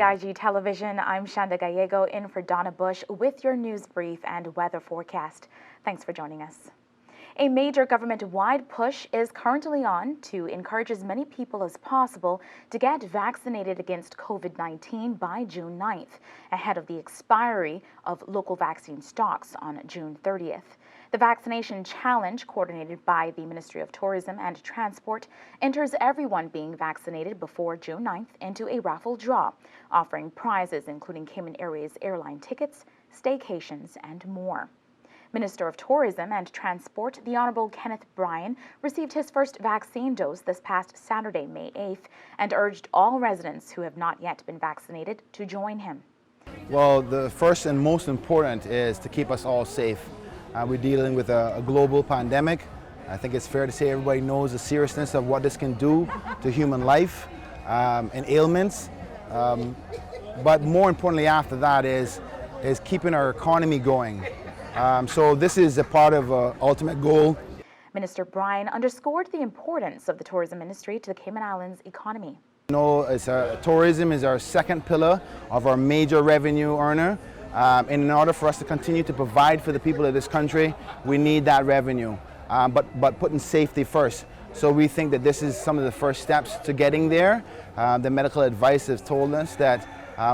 CIG Television, I'm Shanda Gallego in for Donna Bush with your news brief and weather forecast. Thanks for joining us. A major government-wide push is currently on to encourage as many people as possible to get vaccinated against COVID-19 by June 9th, ahead of the expiry of local vaccine stocks on June 30th. The vaccination challenge, coordinated by the Ministry of Tourism and Transport, enters everyone being vaccinated before June 9th into a raffle draw, offering prizes including Cayman Airways airline tickets, staycations, and more. Minister of Tourism and Transport, the Honourable Kenneth BRYAN, received his first vaccine dose this past Saturday, May 8th, and urged all residents who have not yet been vaccinated to join him. Well, the first and most important is to keep us all safe. We're dealing with a global pandemic. I think it's fair to say everybody knows the seriousness of what this can do to human life and ailments. But more importantly after that is keeping our economy going. So this is a part of ultimate goal. Minister BRYAN underscored the importance of the tourism industry to the Cayman Islands economy. You know, tourism is our second pillar of our major revenue earner. And in order for us to continue to provide for the people of this country, we need that revenue, but putting safety first. So we think that this is some of the first steps to getting there. The medical advice has told us that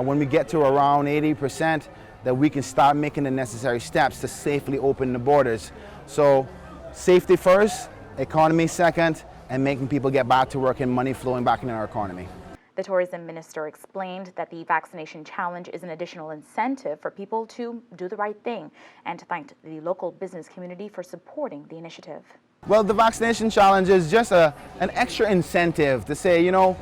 when we get to around 80%, that we can start making the necessary steps to safely open the borders. So safety first, economy second, and making people get back to work and money flowing back into our economy. The tourism minister explained that the vaccination challenge is an additional incentive for people to do the right thing, and thanked the local business community for supporting the initiative. Well, the vaccination challenge is just an extra incentive to say, you know,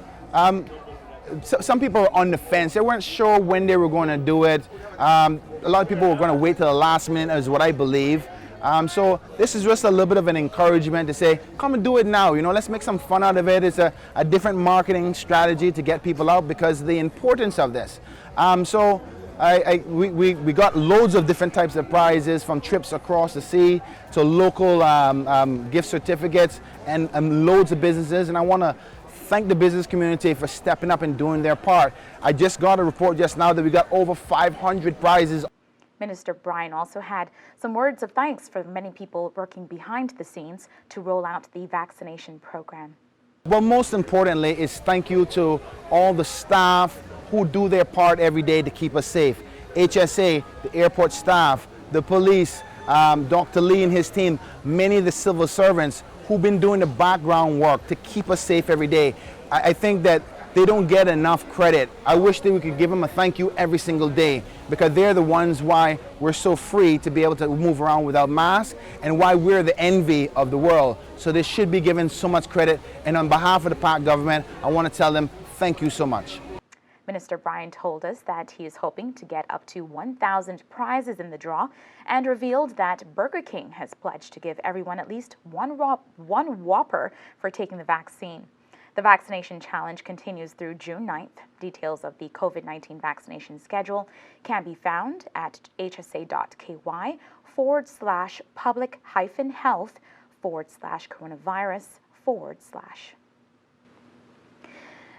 some people are on the fence. They weren't sure when they were going to do it. A lot of people were going to wait till the last minute, is what I believe. So this is just a little bit of an encouragement to say, come and do it now. You know, let's make some fun out of it. It's a different marketing strategy to get people out because of the importance of this. So we got loads of different types of prizes, from trips across the sea to local gift certificates and loads of businesses. And I want to thank the business community for stepping up and doing their part. I just got a report just now that we got over 500 prizes. Minister BRYAN also had some words of thanks for the many people working behind the scenes to roll out the vaccination program. Well, most importantly is thank you to all the staff who do their part every day to keep us safe. HSA, the airport staff, the police, Dr. Lee and his team, many of the civil servants who've been doing the background work to keep us safe every day. I think that they don't get enough credit. I wish that we could give them a thank you every single day, because they're the ones why we're so free to be able to move around without masks and why we're the envy of the world. So they should be given so much credit. And on behalf of the Park government, I want to tell them thank you so much. Minister BRYAN told us that he is hoping to get up to 1,000 prizes in the draw, and revealed that Burger King has pledged to give everyone at least one Whopper for taking the vaccine. The vaccination challenge continues through June 9th. Details of the COVID-19 vaccination schedule can be found at hsa.ky/public-health/coronavirus/.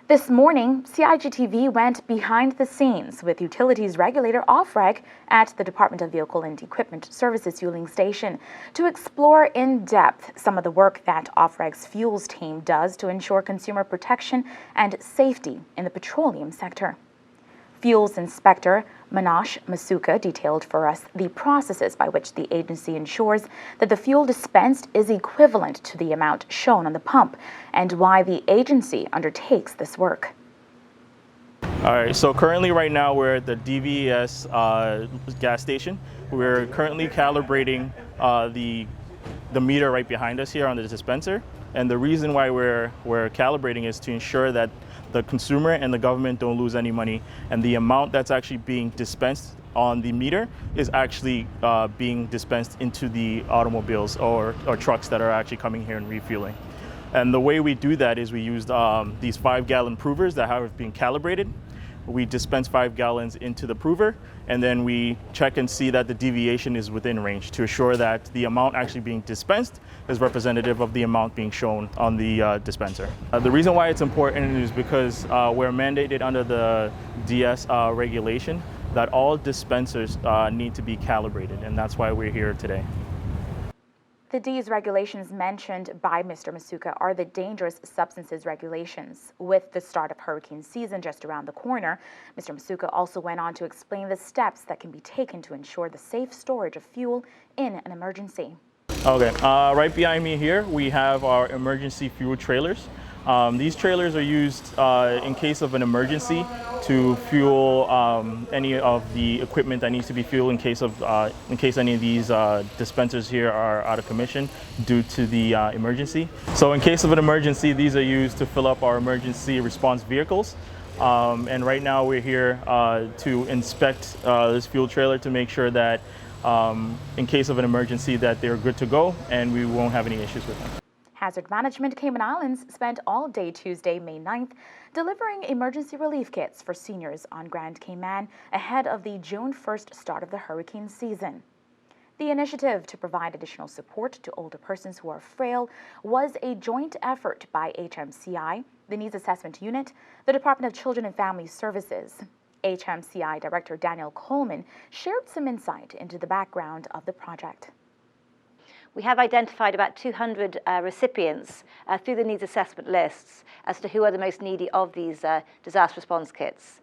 This morning, CIG TV went behind the scenes with utilities regulator OFREG at the Department of Vehicle and Equipment Services fueling station to explore in depth some of the work that OFREG's fuels team does to ensure consumer protection and safety in the petroleum sector. Fuels Inspector Manash Masuka detailed for us the processes by which the agency ensures that the fuel dispensed is equivalent to the amount shown on the pump, and why the agency undertakes this work. All right, so currently right now we're at the DVES gas station. We're currently calibrating the meter right behind us here on the dispenser. And the reason why we're calibrating is to ensure that the consumer and the government don't lose any money, and the amount that's actually being dispensed on the meter is actually being dispensed into the automobiles or trucks that are actually coming here and refueling. And the way we do that is we use these 5-gallon provers that have been calibrated. we dispense 5 gallons into the prover, and then we check and see that the deviation is within range to assure that the amount actually being dispensed is representative of the amount being shown on the dispenser. The reason why it's important is because we're mandated under the DS regulation that all dispensers need to be calibrated, and that's why we're here today. The D's regulations mentioned by Mr. Masuka are the dangerous substances regulations. With the start of hurricane season just around the corner, Mr. Masuka also went on to explain the steps that can be taken to ensure the safe storage of fuel in an emergency. Okay, right behind me here, we have our emergency fuel trailers. These trailers are used in case of an emergency to fuel any of the equipment that needs to be fueled in case any of these dispensers here are out of commission due to the emergency. So in case of an emergency, these are used to fill up our emergency response vehicles. And right now we're here to inspect this fuel trailer to make sure that in case of an emergency that they're good to go and we won't have any issues with them. Hazard Management Cayman Islands spent all day Tuesday, May 9th, delivering emergency relief kits for seniors on Grand Cayman ahead of the June 1st start of the hurricane season. The initiative to provide additional support to older persons who are frail was a joint effort by HMCI, the Needs Assessment Unit, the Department of Children and Family Services. HMCI Director Daniel Coleman shared some insight into the background of the project. We have identified about 200 recipients through the needs assessment lists as to who are the most needy of these disaster response kits.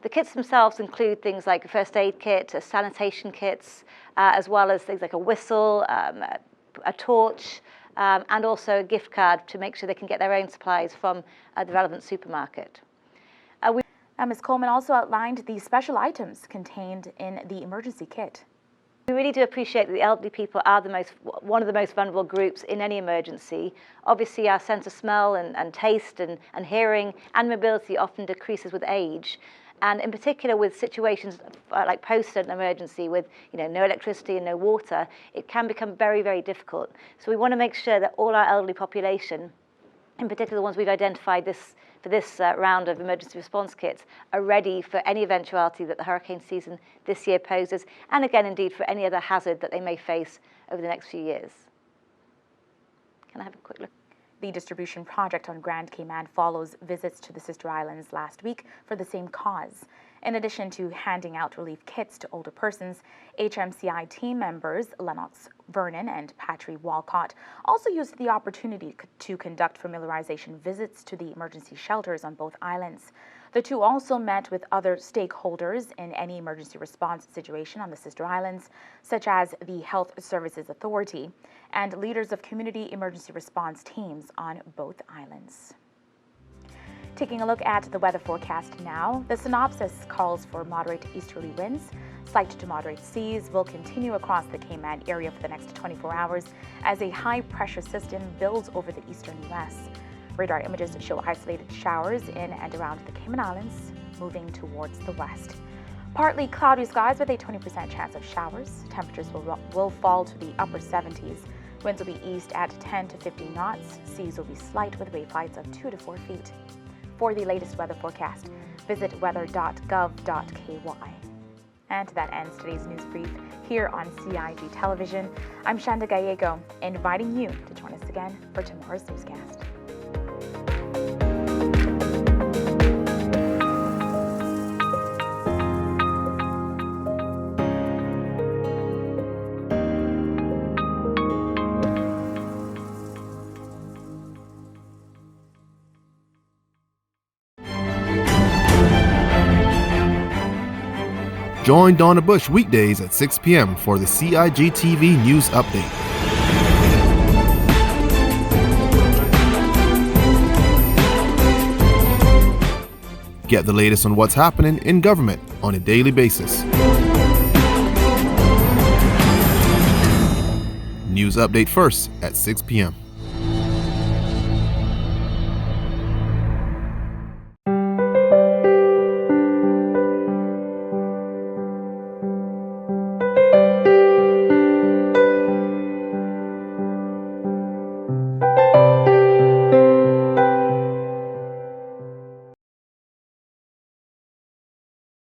The kits themselves include things like a first aid kit, sanitation kits, as well as things like a whistle, a torch, and also a gift card to make sure they can get their own supplies from the relevant supermarket. Ms. Coleman also outlined the special items contained in the emergency kit. We really do appreciate that the elderly people are one of the most vulnerable groups in any emergency. Obviously, our sense of smell and taste and hearing and mobility often decreases with age. And in particular, with situations like post an emergency with no electricity and no water, it can become very, very difficult. So we want to make sure that all our elderly population, in particular the ones we've identified for this round of emergency response kits, are ready for any eventuality that the hurricane season this year poses, and again, indeed, for any other hazard that they may face over the next few years. Can I have a quick look? The distribution project on Grand Cayman follows visits to the sister islands last week for the same cause. In addition to handing out relief kits to older persons, HMCI team members Lennox Vernon and Patry Walcott also used the opportunity to conduct familiarization visits to the emergency shelters on both islands. The two also met with other stakeholders in any emergency response situation on the sister islands, such as the Health Services Authority and leaders of community emergency response teams on both islands. Taking a look at the weather forecast now, the synopsis calls for moderate easterly winds. Slight to moderate seas will continue across the Cayman area for the next 24 hours as a high-pressure system builds over the eastern U.S. Radar images show isolated showers in and around the Cayman Islands, moving towards the west. Partly cloudy skies with a 20% chance of showers. Temperatures will fall to the upper 70s. Winds will be east at 10 to 15 knots. Seas will be slight with wave heights of 2 to 4 feet. For the latest weather forecast, visit weather.gov.ky. And that ends today's news brief here on CIG Television. I'm Shanda Gallego, inviting you to join us again for tomorrow's newscast. Join Donna Bush weekdays at 6 p.m. for the CIG TV News Update. Get the latest on what's happening in government on a daily basis. News Update first at 6 p.m.